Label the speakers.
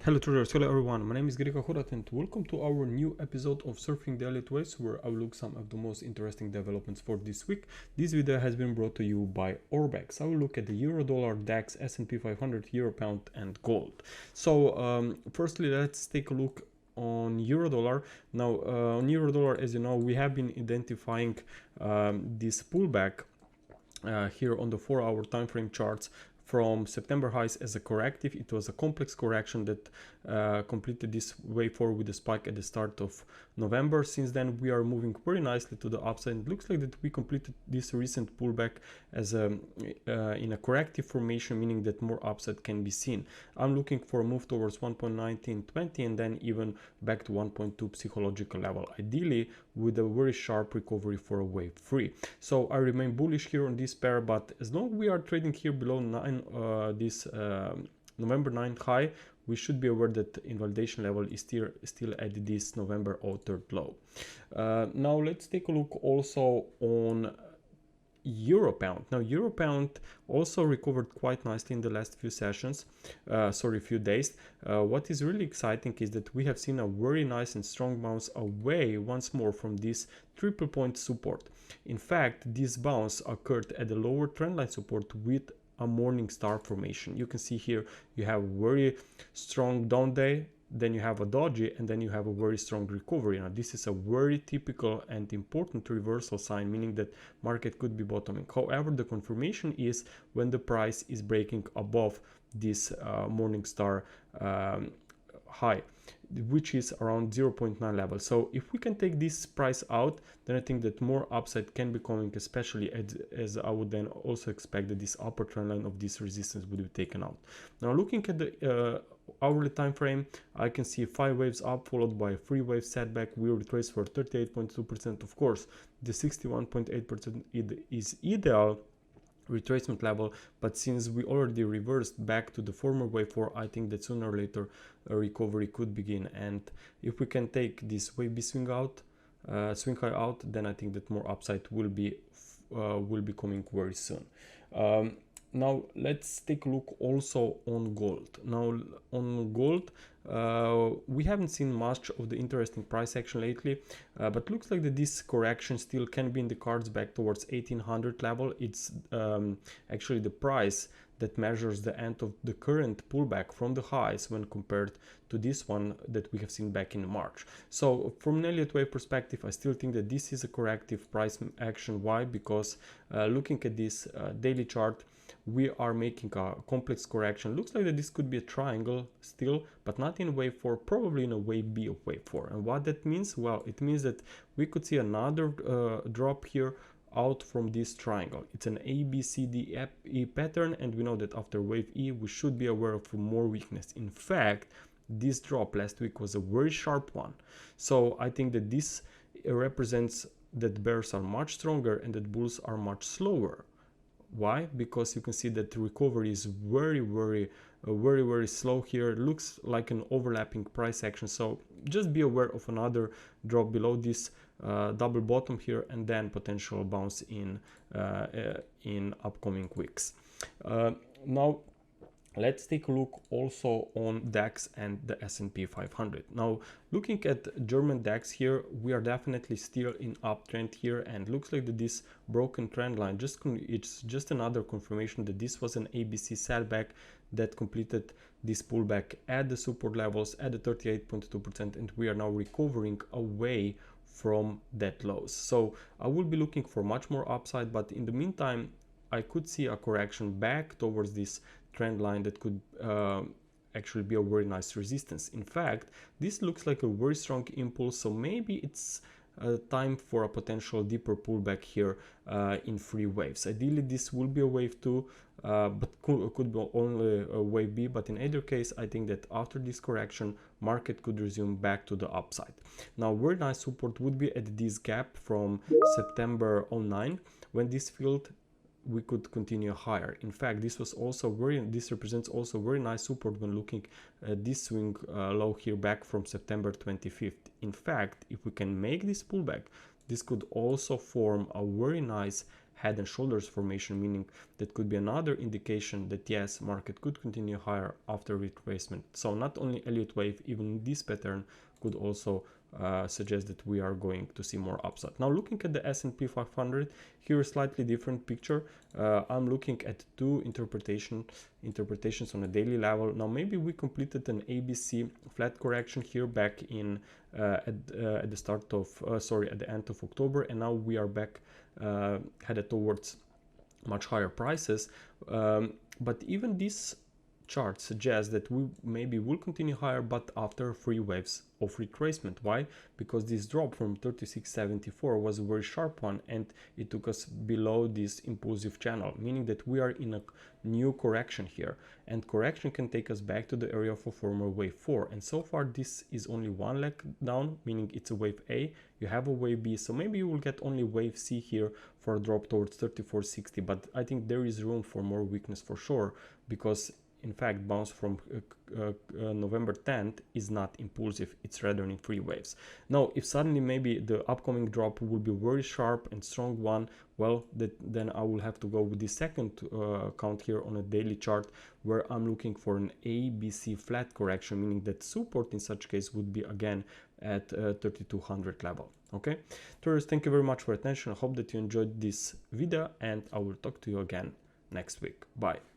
Speaker 1: Hello traders, hello everyone, my name is Grika Horat and welcome to our new episode of Surfing the Elliott Waves, where I will look some of the most interesting developments for this week. This video has been brought to you by Orbex. I will look at the Euro Dollar, DAX, S&P 500, Euro Pound and Gold. So firstly, let's take a look on Euro Dollar. Now on Euro Dollar, as you know, we have been identifying this pullback here on the 4-hour time frame charts from September highs as a corrective. It was a complex correction that completed this wave forward with a spike at the start of November. Since then, we are moving very nicely to the upside. It looks like that we completed this recent pullback as in a corrective formation, meaning that more upside can be seen. I'm looking for a move towards 1.1920 and then even back to 1.2 psychological level, ideally with a very sharp recovery for a wave 3. So I remain bullish here on this pair, but as long as we are trading here below this November 9th high, we should be aware that invalidation level is still at this November 3rd low. Now let's take a look also on Euro Pound. Now Euro Pound also recovered quite nicely in the last few sessions, few days. What is really exciting is that we have seen a very nice and strong bounce away once more from this triple point support. In fact, this bounce occurred at the lower trendline support with a morning star formation. You can see here you have very strong down day, then you have a doji, and then you have a very strong recovery. Now this is a very typical and important reversal sign, meaning that market could be bottoming. However, the confirmation is when the price is breaking above this morning star high, which is around 0.9 level. So if we can take this price out, then I think that more upside can be coming, especially as I would then also expect that this upper trend line of this resistance would be taken out. Now looking at the hourly time frame, I can see 5 waves up followed by a 3 wave setback. We retrace for 38.2%. Of course, the 61.8% is ideal retracement level, but since we already reversed back to the former wave 4, I think that sooner or later a recovery could begin. And if we can take this wave B swing high out, then I think that more upside will be coming very soon. Now let's take a look also on gold. Now on gold, we haven't seen much of the interesting price action lately, but looks like that this correction still can be in the cards back towards 1800 level. It's actually the price that measures the end of the current pullback from the highs when compared to this one that we have seen back in March. So from an Elliott wave perspective, I still think that this is a corrective price action. Why? Because looking at this daily chart, we are making a complex correction. Looks like that this could be a triangle still, but not in wave 4, probably in a wave B of wave 4. And what that means? Well, it means that we could see another drop here out from this triangle. It's an A, B, C, D, E pattern, and we know that after wave E, we should be aware of more weakness. In fact, this drop last week was a very sharp one. So I think that this represents that bears are much stronger and that bulls are much slower. Why? Because you can see that the recovery is very slow here. It looks like an overlapping price action. So just be aware of another drop below this double bottom here, and then potential bounce in upcoming weeks. Now let's take a look also on DAX and the S&P 500. Now, looking at German DAX here, we are definitely still in uptrend here, and looks like that this broken trend line it's just another confirmation that this was an ABC setback that completed this pullback at the support levels at the 38.2%, and we are now recovering away from that lows. So I will be looking for much more upside, but in the meantime, I could see a correction back towards this trend line that could actually be a very nice resistance. In fact, this looks like a very strong impulse, so maybe it's time for a potential deeper pullback here in 3 waves. Ideally, this will be a wave 2, but could be only a wave B. But in either case, I think that after this correction, market could resume back to the upside. Now, very nice support would be at this gap from September 09, when this filled, we could continue higher. In fact, this represents also very nice support when looking at this swing low here back from September 25th. In fact, if we can make this pullback, this could also form a very nice head and shoulders formation, meaning that could be another indication that yes, market could continue higher after retracement. So not only Elliott wave, even this pattern could also suggest that we are going to see more upside. Now looking at the S&P 500, here a slightly different picture. I'm looking at two interpretations on a daily level. Now maybe we completed an ABC flat correction here back in at the start of at the end of October, and now we are back headed towards much higher prices. But even this chart suggests that we maybe will continue higher, but after 3 waves of retracement. Why? Because this drop from 36.74 was a very sharp one, and it took us below this impulsive channel, meaning that we are in a new correction here, and correction can take us back to the area of a former wave 4. And so far this is only one leg down, meaning it's a wave A, you have a wave B, so maybe you will get only wave C here for a drop towards 34.60. But I think there is room for more weakness for sure, because in fact bounce from November 10th is not impulsive, it's rather in 3 waves. Now if suddenly maybe the upcoming drop will be very sharp and strong one, well then I will have to go with the second count here on a daily chart, where I'm looking for an ABC flat correction, meaning that support in such case would be again at 3200 level. Okay, traders, thank you very much for your attention. I hope that you enjoyed this video, and I will talk to you again next week. Bye.